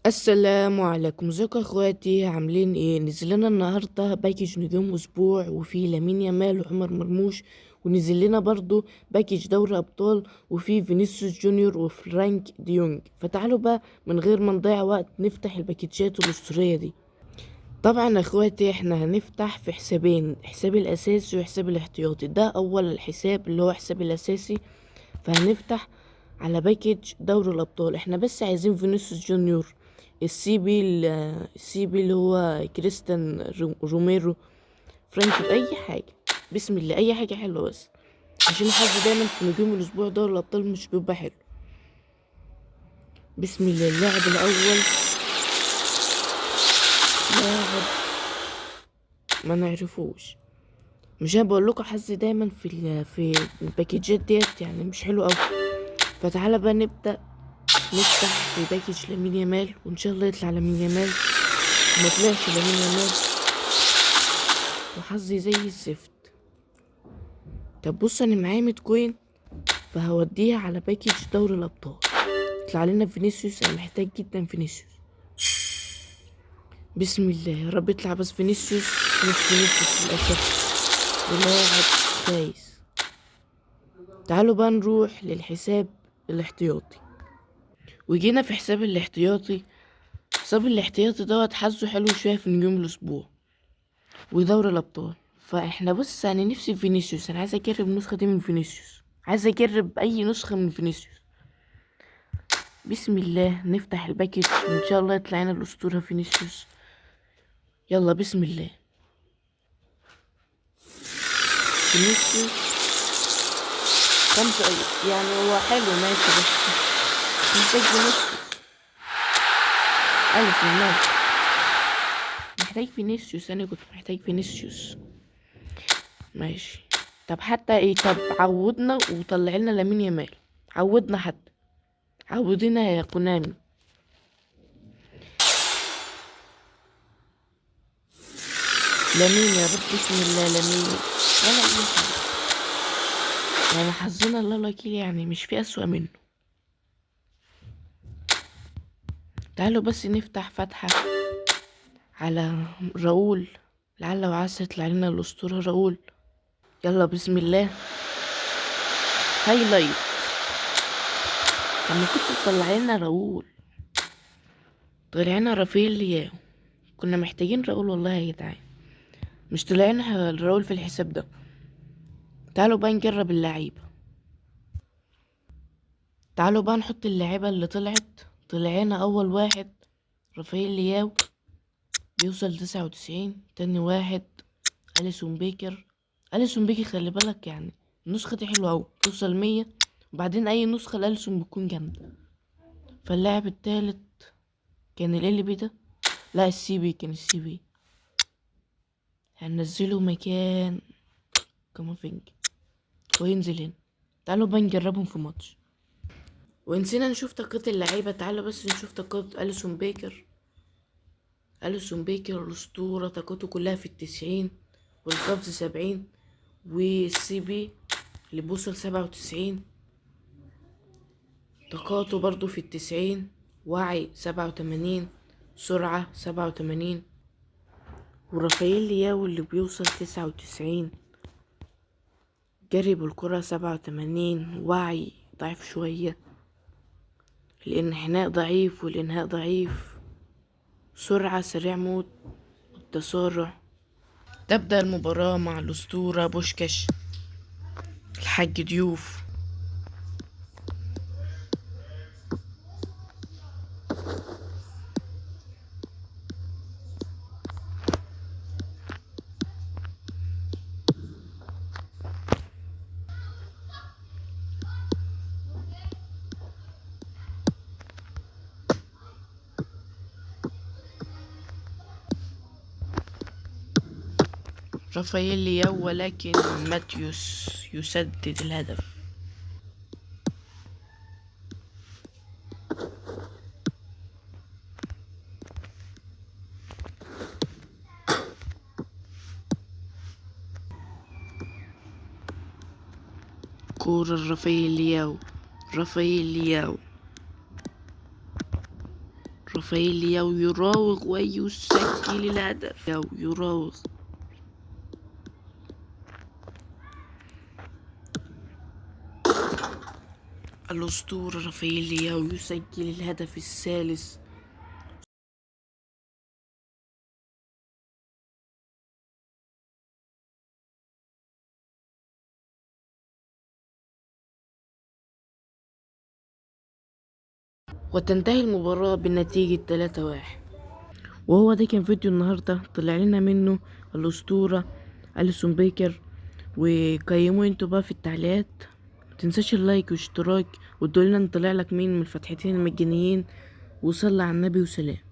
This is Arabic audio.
السلام عليكم، ازيكم يا اخواتي؟ عاملين ايه؟ نزل لنا النهارده باكج نجوم اسبوع، وفي لامين يامال وعمر مرموش. ونزل لنا برضو باكج دوري ابطال، وفي فينيسيوس جونيور وفرانك ديونج. فتعالوا بقى من غير ما نضيع وقت نفتح الباكجات الاسطوريه دي. طبعا يا اخواتي احنا هنفتح في حسابين، حساب الاساسي وحساب الاحتياطي. ده اول الحساب اللي هو حساب الاساسي، فهنفتح على باكج دوري الابطال. احنا بس عايزين فينيسيوس جونيور، السي بي اللي هو كريستيان روميرو، فرانك، اي حاجه. بسم الله، اي حاجه حلوه بس، عشان الحظ دايما في نجوم الاسبوع دوري الابطال مش بيبقى حلو. بسم الله. اللاعب الاول لاعب ما نعرفوش. مش انا بقول لكم حظي دايما في الباكجات ديت يعني مش حلو قوي. فتعالى بقى نبدا نفتح في باكج لامين يامال، وان شاء الله يطلع لامين يامال. وما طلعش لامين يامال وحظي زي الزفت. طب بص، انا معايا 100 كوين، فهوديها على باكج دوري الابطال. يطلع لنا فينيسيوس، انا محتاج جدا فينيسيوس. بسم الله، يا رب يطلع بس فينيسيوس. مش فينيسيوس للاسف، ولاعب كويس. تعالوا بقى نروح للحساب الاحتياطي. وجينا في حساب الاحتياطي. حساب الاحتياطي دوت حظه حلو شويه في نجوم الاسبوع ودوري الابطال. فاحنا بص، انا نفسي في فينيسيوس، انا عايز اجرب النسخه دي من فينيسيوس، عايز اجرب اي نسخه من فينيسيوس. بسم الله، نفتح الباكج وان شاء الله يطلع لنا الاسطوره فينيسيوس. يلا بسم الله. فينيسيوس خمسة، يعني هو حلو ماشي، بس محتاج فينيسيوس. ألف ماشي، محتاج فينيسيوس، أنا كنت محتاج فينيسيوس. ماشي. طب حتى ايه، طب عودنا وطلع لنا لامين يامال. عودنا حتى، عودنا يا كونامي. لامين يا رب، بسم الله لامين. ولا اي حاجة، يعني حظنا الله الوكيل، يعني مش في اسوأ منه. تعالوا بس نفتح فتحة على راؤول، لعل وعسى يطلع لنا الاسطورة راؤول. يلا بسم الله. هايلايت. لما كنت تطلع لنا راؤول، طلع لنا رافائيل لياو. كنا محتاجين راؤول والله يا جدعان، مش طلع لنا راؤول في الحساب ده. تعالوا بقى نجرب اللعيبة. تعالوا بقى نحط اللعيبة اللي طلعت. طلعنا اول واحد رافائيل لياو، بيوصل 99. تاني واحد أليسون بيكر. أليسون بيكر خلي بالك، يعني النسخة دي حلوة أوي، توصل 100. وبعدين أي نسخة لأليسون بتكون جامدة. فاللاعب التالت كان ال بي ده، لا السي بي، كان السي بي. هننزله مكان كامافينجا وينزل هنا. تعالوا بقى نجربهم في ماتش. ونسينا نشوف طاقات اللعيبة. تعالوا بس نشوف طاقات أليسون بيكر. أليسون بيكر الأسطورة، طاقته كلها في 90، والقفز 70، والسي بي اللي بوصل 97، طاقاته برضو في 90، وعي 87، سرعة 87. ورافائيل لياو اللي بيوصل 99، جري بالكرة 87، وعي ضعيف شوية، الانحناء ضعيف والإنهاء ضعيف، سرعة سريع موت، التسارع. تبدأ المباراة مع الأسطورة بوشكاش، الحاج ضيوف. رافائيل لياو، ولكن ماتيوس يسدد الهدف. كورة رافائيل لياو، رافائيل لياو، رافائيل لياو يراوغ ويسجل الهدف. يراوغ. الأسطورة رافائيل لياو يسجل الهدف الثالث. وتنتهي المباراة بنتيجة 3-1. وهو ده كان فيديو النهاردة طلع لنا منه الأسطورة أليسون بيكر. وقيموا انتوا بقى في التعليقات، متنساش اللايك واشتراك وتقولنا ان طلع لك مين من الفتحتين المجانيين. وصلى على النبي وسلام.